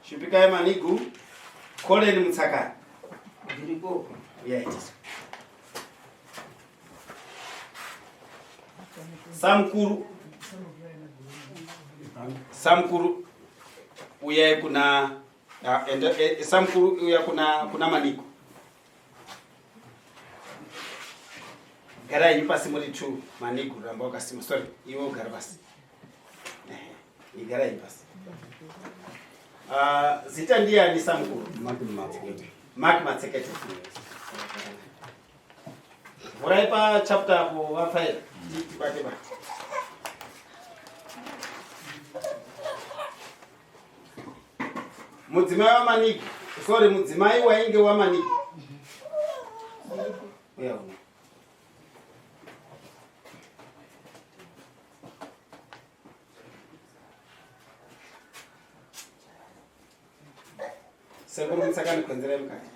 Shupikai manigu, kole ni mtsaka. Yeah, it is. Samkuru uya kuna samkuru uya kuna manigu. Gara yipasi muri tu manigu ramba kasimo sorry iwo garabasi. Igara yipasi. Zita ndia ni samkuru Mark Matsekete. Voraipa chapter for wafail. Bateba. Mudzimai wa maniki. Sorry, mudzimai wainge wa maniki. Yeah. Seguro msakani kwenzele mkati.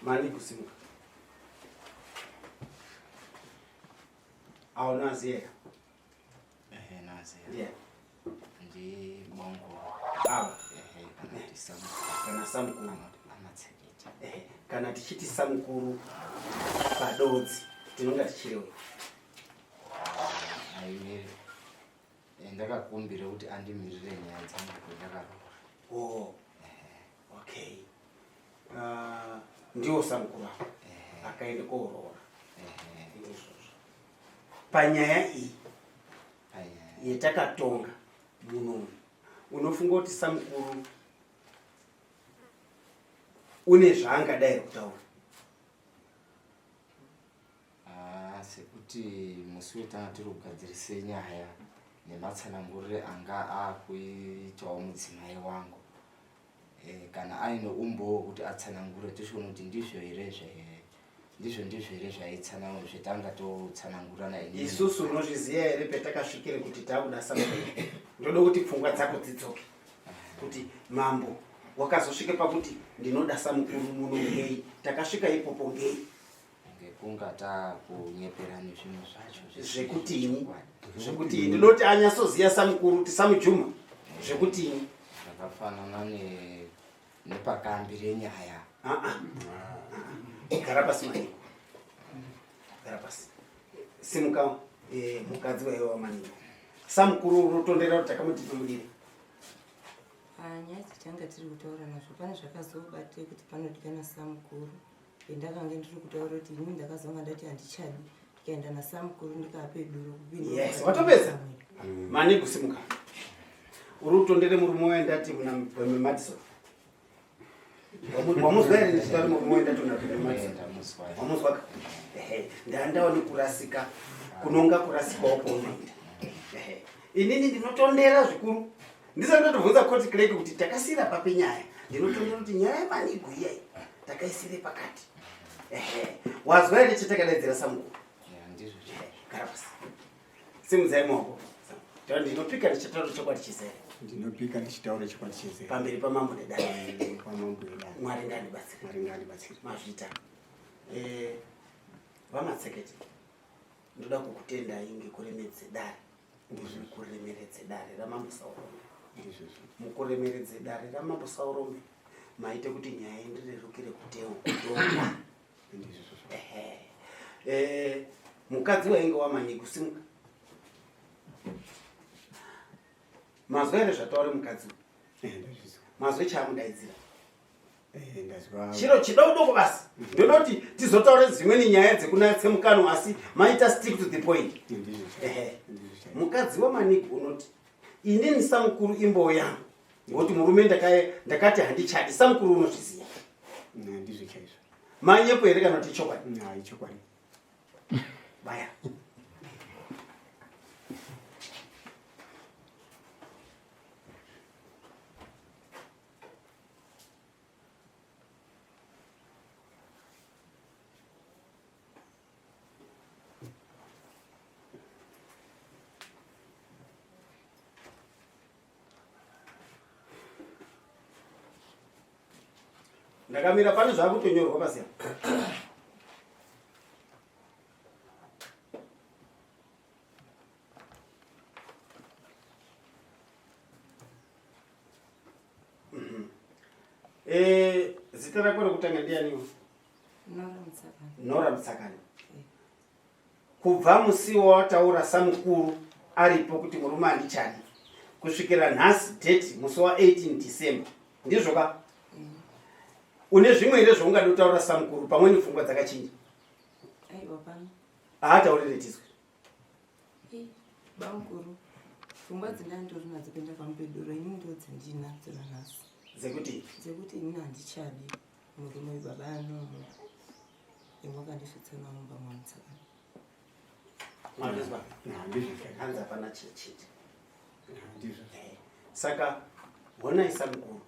Mani kusimuka. Au naziye. Naziye. Yeah. Ndi mongo. Awa. Kanati samkuru. Kana samkuru. Amatsekete. Kana tichiti samkuru padodzi. Tinonga tichirewe. Aiwe. Ndakakumbira kuti andimirire nyaya dzangu ndakarora. Oh. Okay. Ndio samkuru. Akaende koorora. Panyaya iyi yetakatonga muno unofunga kuti samkuru une zvaangadai kutaura. Sekuti musi wetanga tiri kugadzirise nyaya nematsanangurire anga akuitawo mudzimai wangu. Kana aine umbowo kuti atsanangure tishoona kuti ndizvo here zvaitsanangura zvetanga totsanangurana ini. Isusu unozviziva here petakasvikire kuti takuda samkuru. Ndoda kuti pfungwa dzako dzidzoke. Kuti mambo wakazosvike pakuti ndinoda samkuru muno ngei. Takasvika ipopo ngei. Ngekunga takunyeperana zvinhu zvacho zvekuti ndinoti anyasoziya samkuru kuti samujuma zvekuti zvakafanana nepakambire nyaya. Gara pasi mani. Gara pasi. Simuka mukadzi waiwe wamani. Samkuru rotondera kuti takamuti pamudire. Nyaya dzatanga tiri kutaura nazvo pane zvakazobate kuti panodikana samkuru. Ndakanga ndiri kutaura kuti inini ndakazonga ndati handichadi ndikaenda nasamkuru ndikape duro kupinda. Yes, watopedza. Mani kusimuka. Uri kutondere murume waendati muna Madison. Wamuzwa here ndichitari murume waendati muna Madison. Wamuzwa. Ndandaona kurasika kunonga kurasikawo kwaunoita. Inini ndinotondera zvikuru. Ndisati ndatobvunza court clerk kuti takasira pape nyaya. Ndinotondera kuti nyaya yemanigu iyai takaisire pakati. Wazwa here chetakadaidzira samkuru? Ndizvo. Gara pasi. Simudzai maoko. Ndinopika ndichitaura chokwadi chizere. Ndinopika ndichitaura chokwadi chizere. Pamberi pamambo nedare. Pamambo nedare. Mwari ngandibatsire. Mwari ngandibatsire. Mazvita. Vamatsekete. Ndoda kukutendai ngekuremedze dare. Mukuremeredze dare ramambo Saurombe. Mukuremeredze dare ramambo Saurombe. Maite kuti nyaya indirerukire kutonga. Mukadzi wainge wamani kusimuka. Mazwa here zvataure mukadzi. Mazwa chaamudaidzira. Chiro chidodoko basi. Ndoda kuti tizotaura dzimweni nyaya dzekunatse mukano asi maita stick to the point. Mukadzi wamani unoti inini samkuru imbo yangu. Ngoti murume ndakati handichadi samkuru unozviziva. Ndizvo chaizvo. Manyepo here kana kuti chokwadi? Chokwadi. Baya. ndakamira pane zvakutonyorwa basi. Zita rako rekutanga ndianiwo? Nora Mutsakani. Kubva musi wataura samukuru aripo kuti murume handichadi kusvikira nhasi date musi wa18 December. Ndizvo ka? Une zvimwe ere zvaungada kutaura samukuru pamwe pfungwa dzakachinja? Aiwa pano. Haataurire tizwe. Bamukuru. Pfungwa dzandandori nadzo kuenda pamubhedhuro ini ndo dzandinadzo nhasi. Dzekuti ini handichadi murume baba anomo. Ingokandisvitsana mumba mwaMutsakani. Mwandizwa? Hanza pana chichi. Saka honai samukuru.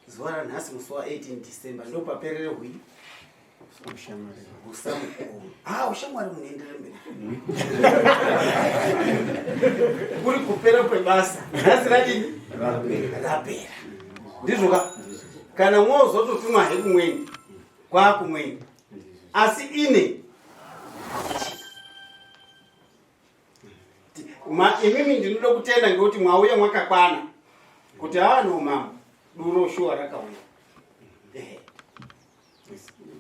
Zuva ranhasi musi wa18 December ndo paperere hwi usamukuru. Ushamwari munoendera mberi. Kuri kupera kwebasa. Nhasi radini? Rapera. Ndizvo ka? Kana mwozototumwa hekumweni kwakumweni. Asi ine imimi ndinoda kutenda ngekuti mwauya mwakakwana kuti no mama duro shuwa rakauya.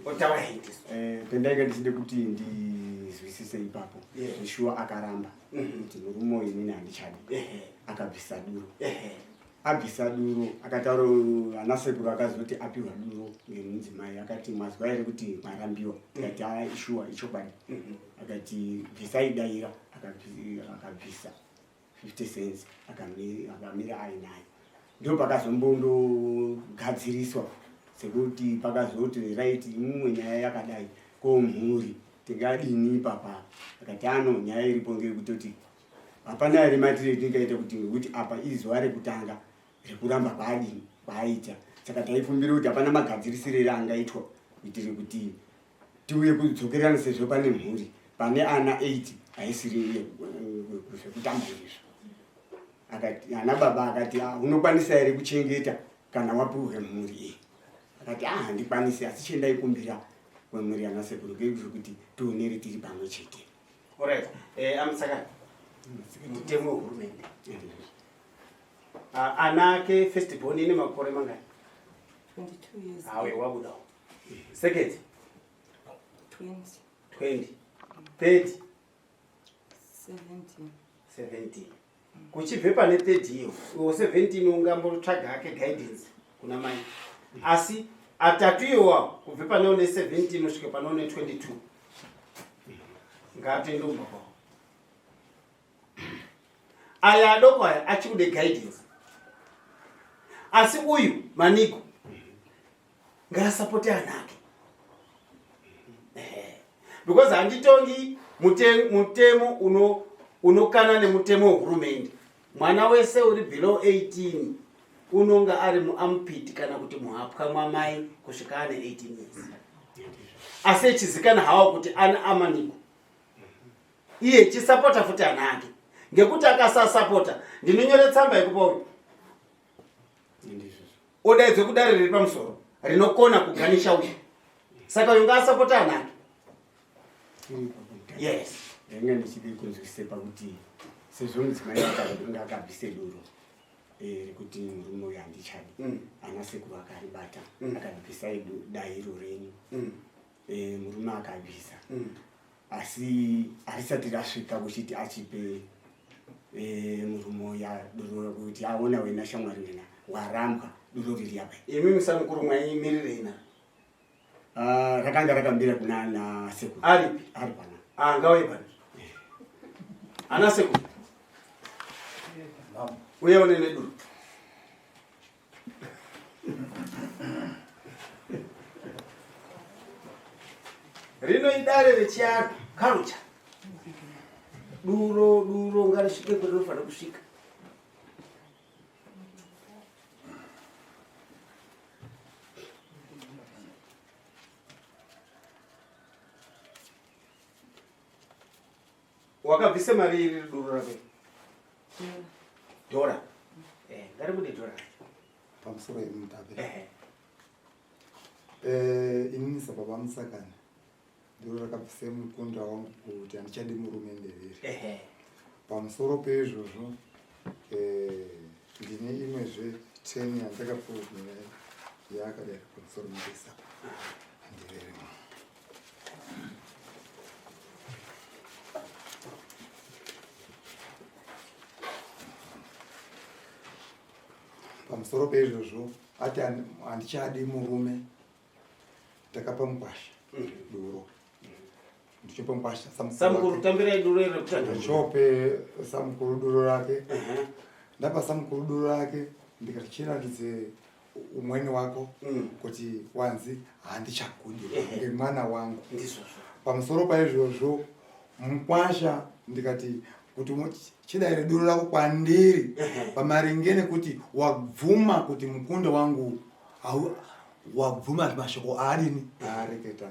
Otaura hindiso. Pendaika ndiside kuti ndizwisise ipapo. Shuwa akaramba kuti murume uyu inini handichadi. Akabvisa duro. Abvisa duro akataura anasekuru akazoti apiwa duro ngemudzimai akati mwazwa ere kuti mwarambiwa. Akati ishuwa ichokwadi. Akati bvisai daira akabvisa 50 cents akamira ainayo. Ndio pakazombondo gadziriswa sekuti pakazoti right imwe nyaya yakadai ko mhuri tingadini papa. Akati nyaya iripo ngekutoti hapana ere matire tingaita kuti apa izuva rekutanga rekuramba kwadini kwaita. Saka taifumbira kuti hapana magadzirisire angaitwa kuitire kuti tiuye kudzokerana sezvo pane mhuri pane ana 8 aisiri zvekutamba izvo. Akati ana baba akati unokwanisa ere kuchengeta kana wapiwe mhuri iyi? Akati handikwanisi asi chendaikumbira kwemhuri yanasekuru ngekuti tionere tiri pamwe chete. Alright. Amutsakani. Mutemo hurumende. Ana ake first born ine makore mangani? 22 years. Hawe wabuda. Second? 20. Third? 17. Kuchibve pane 30 iyo, 17 ungambotsvaga hake guidance kuna mai. Asi atatu iwawo kubve pane une 17 kusvika pane une 22. Ngatoende umbako. Aya adoko aya achikude guidance. Asi uyu manigo ngasapote anake. Because handitongi mutemo unokana nemutemo hurumende. Mwana wese uri below 18 unonga ari muampiti kana kuti muhapwa mwamai kusvika ane 18 years. Asi chizikana hawa kuti ana amaniko. Iye chisapota futi anake. Ngekuti akasasapota ndinonyore tsamba yekupa uyu. Odaidzwe kudare riri pamusoro rinokona kuganisha uyu. Saka uyu ngaasapota anake. Yes. Ndanga ndichide kunzwisisa pakuti sezvo mudzimai akanga akabvise duro rekuti murume uyu handichadi. Anasekuru akaribata akabvisa dairo renyu. Murume akabvisa. Asi harisati rasvika kuchiti achipe murume uya duro kuti aona wena shamwari wena warambwa duro riri apa. Imi musamukuru mwaimirire ina. Rakanga rakambira kuna anasekuru. Aripi? Ari pana. Ngauye pana. Anasekuru. Uye unene duro. Rino idare rechianhu karucha. Duro ngarisvike kwerinofana kusvika. Wakabvise mari iri duro rake? Dora. Ngaribude dora. Pamusoro yeMudare. Inini sababa Musakani ndiro rakabvise mukunda wangu kuti handichadi murume nderere. Pamusoro peizvozvo ndine imwezve training yandakapuwa yakadai pamusoro mudesa nderere. Pamusoro peizvozvo ati handichadi murume, takapa mukwasha duro. Ndichope mukwasha samukuru tambira duro ere kutanga. Ndichope samukuru duro rake. Ndapa samukuru duro rake ndikati chirandidze umweni wako kuti wanzi handichakudi ngemwana wangu. Pamusoro paizvozvo mukwasha ndikati kuti chidaire duro rako kwandiri pamaringe nekuti wabvuma kuti mukunda wangu wabvuma mashoko adini areketa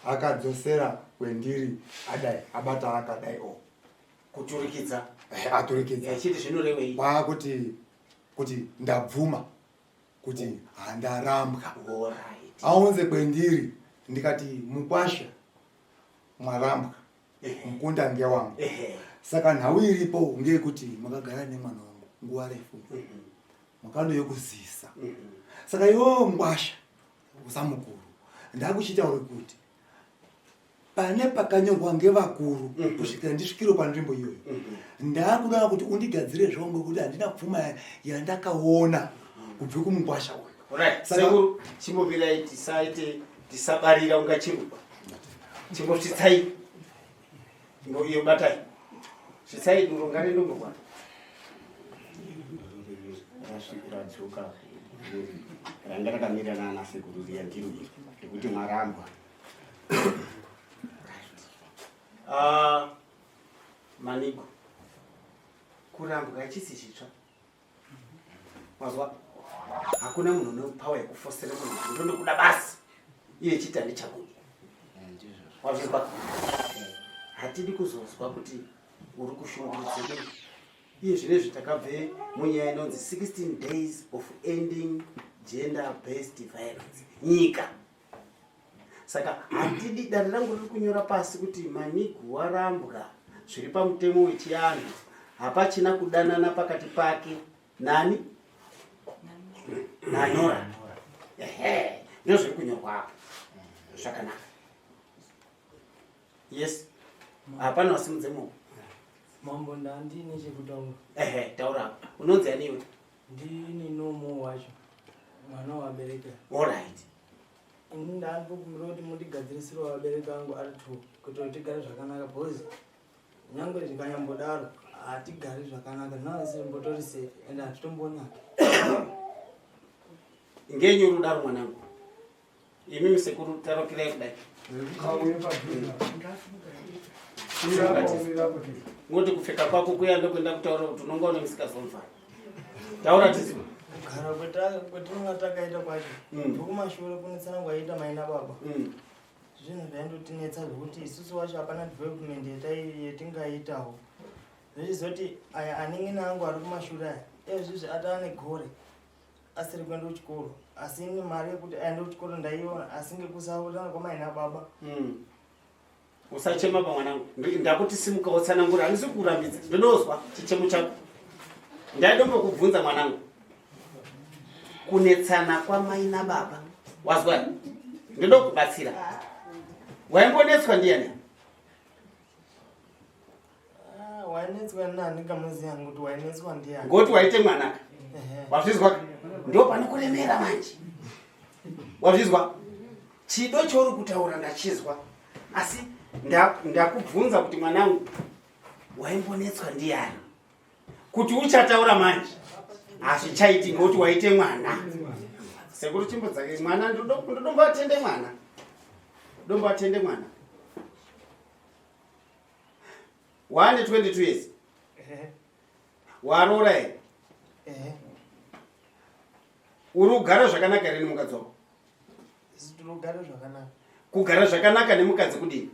akadzosera kwendiri adai abata akadai kuturikidza aturikidza chiti zvinorevei kuti ndabvuma kuti handarambwa aunze kwendiri ndikati mukwasha mwarambwa mukunda ngewangu. Saka nhau iripo ngekuti makagara nemwana wangu nguva refu makandokuzisa. Saka iwo ngwasha usamukuru ndakuchitaura kuti pane pakanyorwa ngevakuru kusvikira ndisvikiro panzvimbo iyoyo ndakuda kuti undigadzire zvongo kuti handina pfuma yandakaona kubve kumugwasha uyu. Saka chimbobirai tisabarira unga chiruba chimbotitsai iyo batai zvitsai duro ngarindongorwa rasvikira dzoka ranga rakamira nana sekuru riya ndiro ndikuti mwarambwa. Manigo kurambwa chisi chitsva mazwa hakuna munhu une power yekufosera munhu ndinokuda basi iye chita ndichakudi wazvizwa. Hatidi kuzozwa kuti uri kushungurudzika iye zvinezvi takabve munyaya inonzi 16 days of ending gender based violence nyika. Saka hatidi dare rangu riri kunyora pasi kuti Manigu warambwa zviri pamutemo wechianhu hapachina kudanana pakati pake nani nanyora. Ndizvo zviri kunyorwa apa zvakanaka. Yes. Hapana wasimudze muoko. Mambo ndandine chekutaura. Taura. Unonzi ani iwe? Ndini nomo wacho. Mwana wabereka. All right. Ini ndandiko kumroti mundigadzirisiro wabereka wangu ari 2 kuti tigare zvakanaka bozi. Nyangwe tikanyambodaro hatigari zvakanaka nasi mbotori safe ende hatitombonaka. Ngenyu rudaro mwanangu. Imi msekuru tarokira kudai. Ngoti kupfeka kwako kuya ndokwenda kutaura kuti unonga une misikazomva. Taura tisi. Kugara kwetinonga takaita kwacho ndokumashure kunetsana kwaita maina baba. Zvinhu zvaindotinetsa zvokuti isusu wacho hapana development yetingaitawo. Zvichizoti aya anenge nangu ari kumashure aya ezvizvi atava negore asiri kuenda kuchikoro asi ine mari yekuti aende kuchikoro ndaiona asi ngekusaurana kwamaina baba. Usachema pa mwanangu. Ndakuti simuka utsanangura handisi kurambidza. Ndinozwa chichemo chako. Ndaidombokubvunza mwanangu. Kunetsana kwamaina baba. Wazwa? Ndokubatsira. Waimbonetswa ndiani? Wainetswa nani kamuziya kuti wainetswa ndiani? Ngoti waite mwanaka. Wazvizwa? Ndo panokuremera manje. Wazvizwa? Chido chori kutaura ndachizwa. Asi ndakubvunza kuti mwanangu waimbonetswa ndiani? Kuti uchataura manje. Hazvichaiti ngoti waite mwana. Sekuru chimbo dzake mwana ndodombatende mwana. Dombatende mwana. Wane 22 years. Warora here. Urugara zvakanaka here nemukadzi wako? Urugara zvakanaka. Kugara zvakanaka nemukadzi kudini?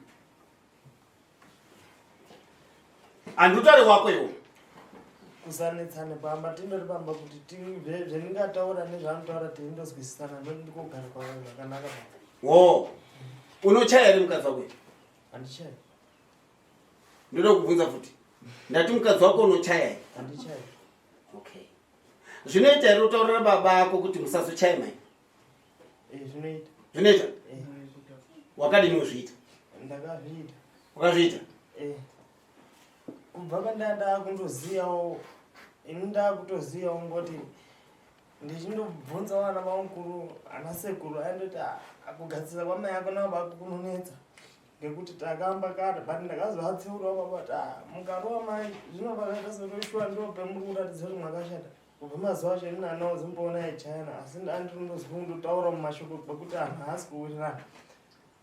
Andutare wako iwo. kusanetsane pamba tindori pamba kuti zveningataura nezvaanotaura teindozwisisana ndikugara kwavo zvakanaka. Wo unochaya ere mukadzi wako? Handichayi. Ndoda kubvunza futi. Ndati mukadzi wako unochaya ere? Handichayi. Okay. Zvinoita ere utaurira baba ako kuti musazochaya mai? Zvinoita. Zvinoita? Wakadini uzviita? Ndakazviita. Wakazviita? Kubva pandanda kundoziyawo ini ndakutoziyawo ngoti ndichindobvunza vana vaukuru ana sekuru aindoti kugadzira kwamai ako nababa kunonetsa ngekuti takamba kare but ndakazovatsiurawo baba kuti mukarova mai zvinobva zvaita sekuishwa ndopemuri kuratidza kuti mwakashata kubva mazuva acho ini anawo zimboona echina asi andinozwi kundotaura mumashoko kwekuti anhu haasi kuwirirana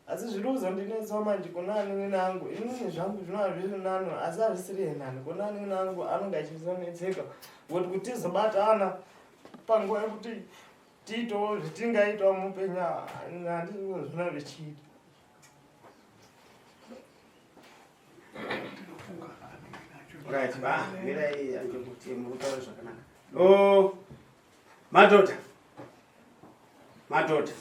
asi zviri kuzondinetsawo manje kuna anini nangu inini zvangu zvinova zviri nani asi hazvisiri henani kuna anini nangu anonge achizonetseka kuti kutizobatana panguva yekuti tiitowo zvitingaitawo mupenya handizvo zvino zvichiita. Right, mirai kuti murutaura zvakanaka. Madhodha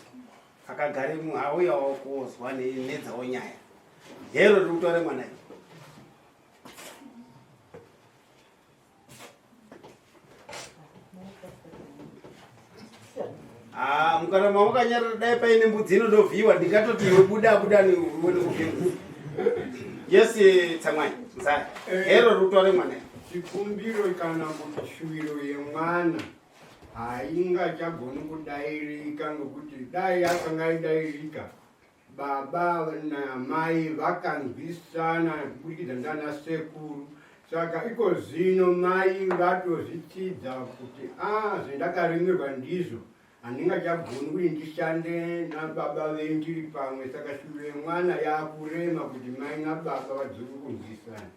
akagare auyawo kuzwa nedzawo nyaya. Hero riri kutaura mwana. Mukarama wakanyarara dai paine mbudzi inodovhiwa ndingatoti iwe buda ni uone kuvhiwa. Yes, tsamwai. Mzai. Hero riri kutaura mwana. Chikumbiro kana kuti shuviro yemwana haingachagoni kudairika ngekuti dai yakanga idairika baba namai vakanzwisana kubudikidza ndana sekuru. Saka iko zvino mai vatozvichidza kuti zvendakarimirwa ndizvo handingachagoni kuti ndishande nababa vendiri pamwe. Saka shuviro yemwana yakurema kuti mai nababa vadziri kunzwisana.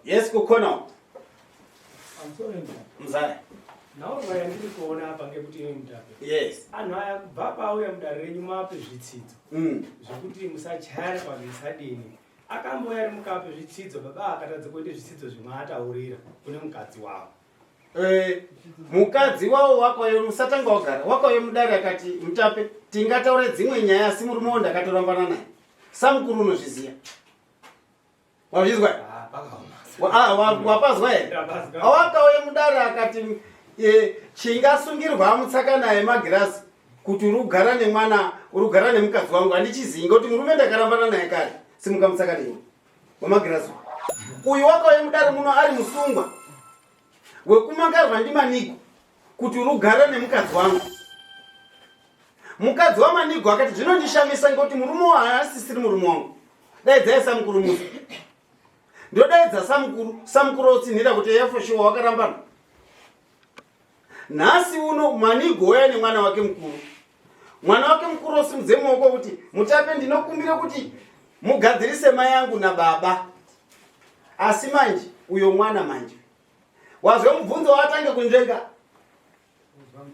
Yes, kukhona. Mzai. Nawo vayandiri kuona apa ngekuti ine Mudare. Yes. Anhu aya kubva pauya Mudare renyu mape zvitsidzo. Zvekuti musachara pamisadini. Akamboya ari mukape zvitsidzo baba akatadza kuita zvitsidzo zvimwe ataurira kune mukadzi wavo. Mukadzi wavo wakauya musatanga wagara. Wakauya Mudare akati Mutape tingataure dzimwe nyaya asi murume ndakatorambana naye. Samukuru unozviziya. Wazvizwa? Wapazwa ere? Awakauya Mudare akati chingasungirwa mutsakana yemagirasi kuti urugara nemwana urugara nemukadzi wangu handichizivi ngekuti murume ndakarambana naye kare simukamutsakana iwe wemagirasi. Uyu wakauya Mudare muno ari musungwa wekumangarwa ndimanigo kuti urugara nemukadzi wangu. Mukadzi wamanigo akati zvinondishamisa ngekuti murume haasisiri murume wangu. Daidzai samukuru musi. Ndodaidza samukuru otsinhira kuti yafoshiwa wakarambana. Nhasi uno manigo oya nemwana wake mukuru. Mwana wake mukuru osimudze maoko kuti Mutape ndinokumbira kuti mugadzirise mai yangu nababa. Asi manje uyo mwana manje wazwe mubvunzo watange kunzvenga.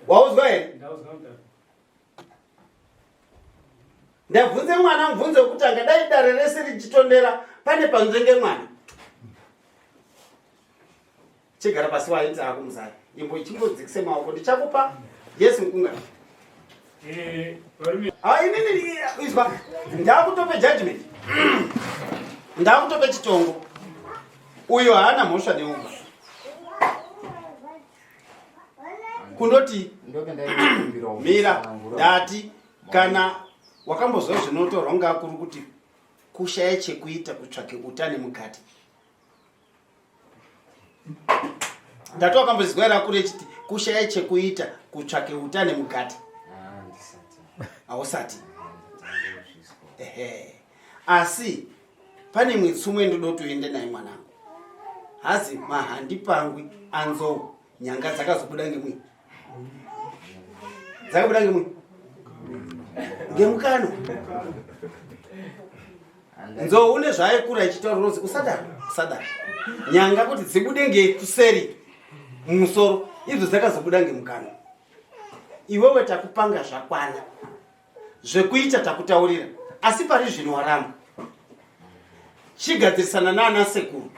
Wauzwa ere? Ndabvunze mwana mubvunzo wekutanga dai dare rese richitondera pane panzvenge mwana. Chigara pasi waita ako Muzai. Imbo chimbodzikise maoko ndichakupa Yesu mukunga. Inini izwa ndakutope judgment. Ndakutope chitongo. Uyo haana mhosva neumba. Kundoti mira ndati kana wakambozwa zvinotorwa ngakuru kuti kushaya chekuita kutsvake utani mukati. Ndati wakambozwa rakuru echiti kushaya chekuita kutsvake utani mukati. Hausati. Asi pane mwitsumwe ndoda kutoenda naye mwanangu. Hazi mahandi pangwi anzou nyanga dzakazobuda ngemwe. Dzakabuda ngemwe. Ngemukano. Nzou une zvaikura ichitaura rozi usadaro. Nyanga kuti dzibude ngekuseri mumusoro izvo dzakazobuda ngemukano. Iwewe takupanga zvakwana. Zvekuita takutaurira. Asi pari zvino waramba. Chigadzirisana nana sekuru.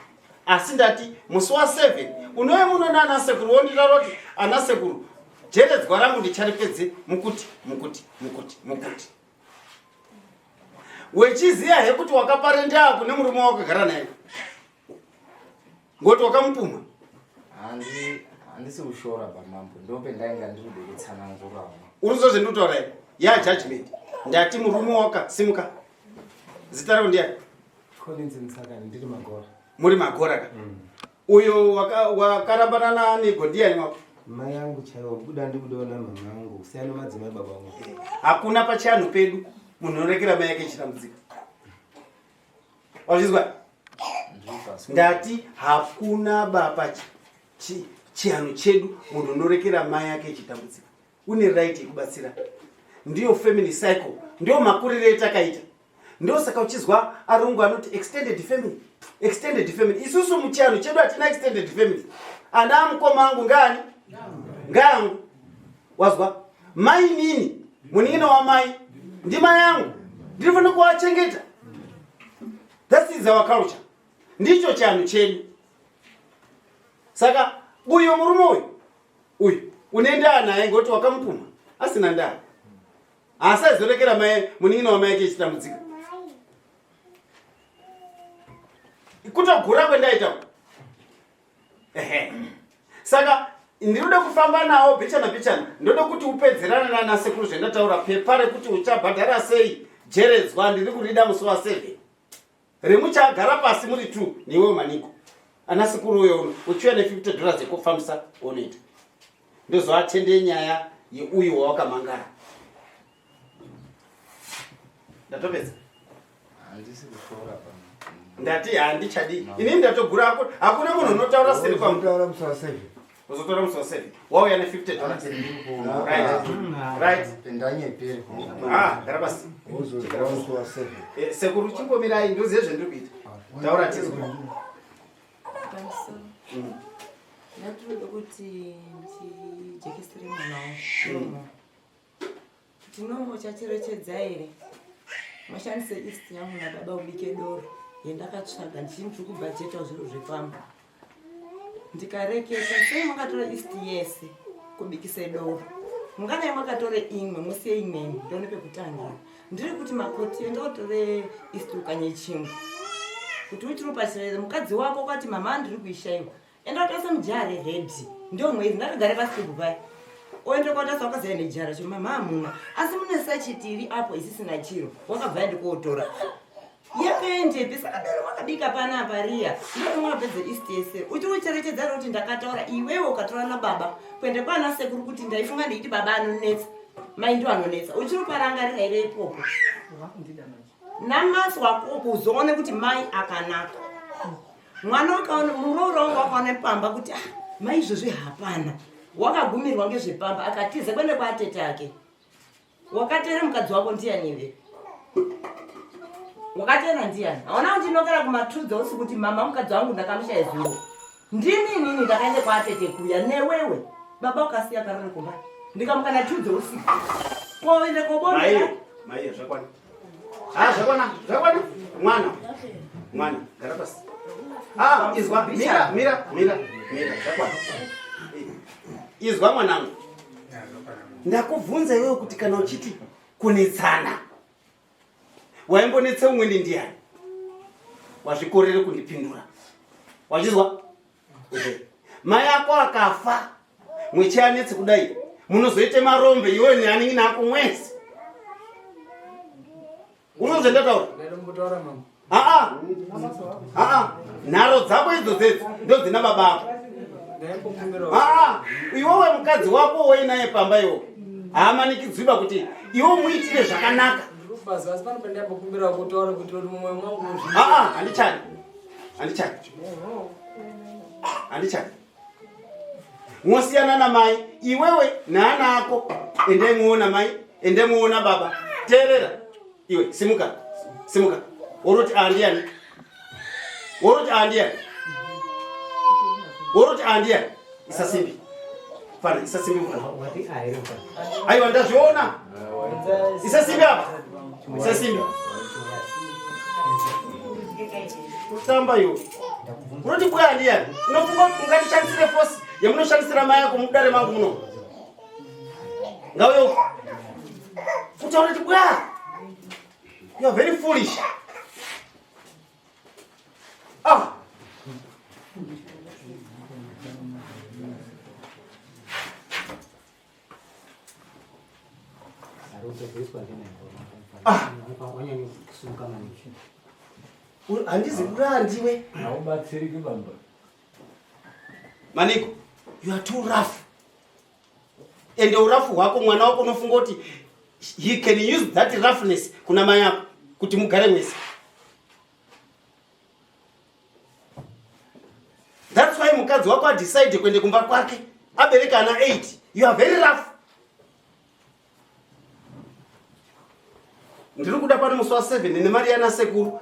asi ndati musi wa7 unouye muno nana sekuru wonditaura kuti ana sekuru jeredzwa rangu ndicharipedze mukuti wechiziya he kuti wakaparenda kune murume wakagara naye ngoti wakamupuma. Handisi kushora pamambo ndope ndainga ndiri kudetsanangura uruzozve ndutaura ya judgment ndati murume wakasimuka zita rao ndiani Koninzi Msakani ndiri Magora. muri Magora ka uyo wakarambana negodiyani wako Mai yangu chaiwo buda ndikudoona mama yangu kusiyana madzimai baba vangu. hakuna pachanhu pedu munhu unorekera mai yake chitambudzika wazvizwa ndati hakuna baba chihanhu chedu munhu unorekera mai yake chitambudzika une right yekubatsira ndiyo family cycle ndiyo makurire etakaita ndiyo saka uchizwa arungu anoti extended family isusu muchihanhu chedu hatina extended family ana amukoma angu ngani ngangu wazwa mai nini munin'ina wamai ndi mai yangu ndinofanira kuwachengeta. That is our culture. Ndicho chanhu chedu. Saka uyo murume uyu unoenda naye ngoti wakamupuma asina ndaa asazorekera mai munin'ina wamai yake chitambudzika kutogura kwendaita saka ndinoda kufamba nawo pichana ndoda kuti upedzerana nana sekuru zvendataura pepa rekuti uchabhadhara sei jeredzwa ndiri kurida musi wa7 remuchagara pasi muri 2 niwe maniko ana sekuru uyo uchiwa ne$50 yekufambisa onoita ndozoatende nyaya yeuyu wawakamangara ndatopedza handisi kushora pamambo ndati handichadi inini ndatogura hakuna munhu unotaura seri Taura musi wa7 uzotora musi wa7 wauya ne$50 right pendanyeperi gara basi uzozora musi wa7 sekuru chimbomirai ndoziye zvendiri kuita taura tizwa pamusoro ndatoda kuti ndijekesere mwana washomo tinombo chacherechedza here mashandise east yangu nababa ubike doro yendakatsvaga ndichimtiri kubhajeta zviro zvepamba ndikareketa sei makatora east yese kubikise doro mungadai makatora imwe musiye imweni ndone pekutangira ndiri kuti makoti endotore east ukanye chimwe kuti uchiri upachirere mukadzi wako kwati mama ndiri kuishaiwa endotose mujara redi ndio mwezi ndakagara pasi kupai oende kwatasa wakazaya nejara cho mama amuna asi mune sachitiri apo isisina chiro wakabva ndikotora yakaendepi saka daro wakabika panapa riya ndoti mwapedze east yese uchiri ucherechedza kuti ndakataura iwewe ukatora nababa kuende kwana sekuru kuti ndaifunga ndeiti baba anonetsa mai ndio anonetsa uchiri uparangarira ire ipopo namaswa kopo uzoone kuti mai akanaka mwana ukaona murooro wangu wakaona pamba kuti mai izvozvi hapana wakagumirwa ngezvepamba akatiza kwende kwaatete ake wakatera mukadzi wako ndiyanive wakatera ndiyani haona kuti inokera kumatudza usiku kuti mama mukadzi wangu ndakamushaya zuro ndinini ndakaende kwaatete kuya newewe baba ukasiya karori kumba ndikamukana tudza usiku koende kobomera mai zvakwana zvakwana mwana gara pasi izwa mira zvakwana izwa mwanangu ndakubvunza iwewe kuti kana uchiti kunetsana waimbonetse umweni ndiani wazvikorere kundipindura wachizwa mai ako akafa mwechianetse kudai munozoite marombe iwewe neanini nako mwese unozendataura nharo dzako idzodzedzi ndo dzina baba ako iwewe mukadzi wako weinaye pamba iwo haamanikidziba kuti iwe muitire zvakanaka handichadi mwosiyana namai iwewe naana ako ende muona mai ende muona baba teerera iwe simuka woroti andiani isasimbi fana isasimbi aiwa ndazviona isasimbi apa isasimbi kutamba iwo Unoti bwa ndiani? Unofunga kuti ungatishandisire force yamunoshandisira mai yako Mudare mangu muno. Ngawe kutaura kuti bwa. You are very foolish. Andizi bwa ndiwe. Maniko, you are too rough. And the rough wako mwana wako unofunga kuti he can use that roughness kuna mai yako kuti mugare mwese. That's why mukadzi wako decide kwende kumba kwake. Abereka ana 8. You are very rough. Ndiri kuda pano musi wa 7 nene mari yana sekuru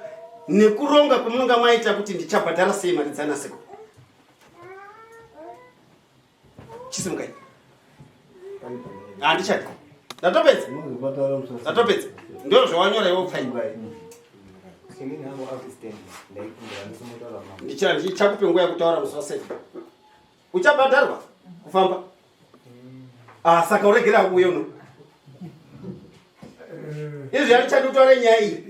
nekuronga kumunonga maita kuti ndichabhadhara sei mari dzana sekuru. Chisimukai. Ndichati. Ndatopedza. Ndatopedza. Ndio zvawanyora iwe pfaiba. Ndichakupe nguva yekutaura musi wa 7. Uchabhadharwa kufamba. Saka uregera kuuya uno. Izvi yarichadi kutaura nyaya iyi.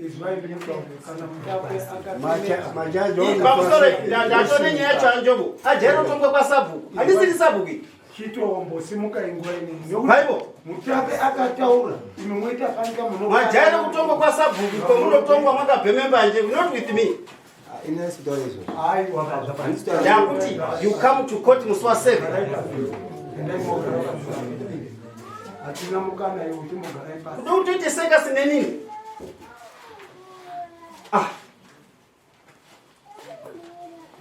Ndatore nyaya yacho anjobo. Ajera utongwe kwa sabhuku. Handisiri sabhuku iyi. Chitombo simuka ingweni. Haibo. Mutape akataura. Imemwita kanika muno. Majaya kutongwa kwa sabhuku. Kwa munotongwa mwakabhememba nje. Not with me. Yakuti you come to court musi wa 7. Atina mukana yo utimugara ipasi. Ndokutoite seka sine nini?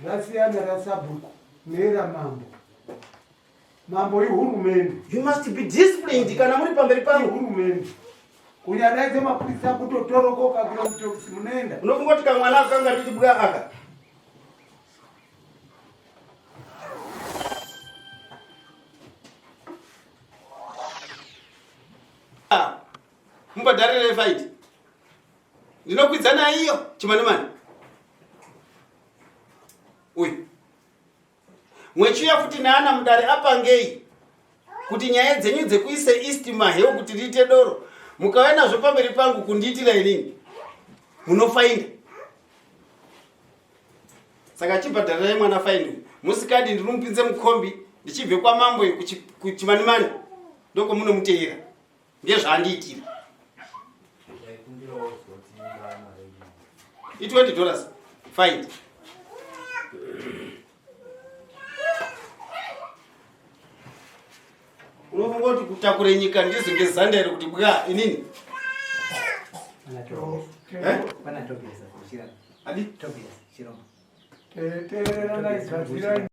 Rasiyana rasabhuku nera mambo. Mambo ihurumende. You must be disciplined kana muri pamberi pangu. Ihurumende. Kunyadaidze mapurisa kutotorokoka kula mutokisi munenda. Unofunga kuti kamwana akanga nditi bwa aka. Mubhadharire fight. Ndinokwidzana iyo chimanemane. Uyu. Mwechiya kuti naana Mudare apangei. Kuti nyaya dzenyu dzekuise East Maheu kuti riite doro. Mukaona zvopamberi pangu kundiitira inini. Munofainda. Saka chibhadharire mwana fine. Musikadi ndinomupinze mukombi ndichibve kwa mambo kuchimanemane. Ndoko munomuteera. Ndiye zvandiitira. It's $20. Fine. Unofunga kuti kutakure nyika ndizo ngezanda ere kuti bwa inini? Teterera na ikazira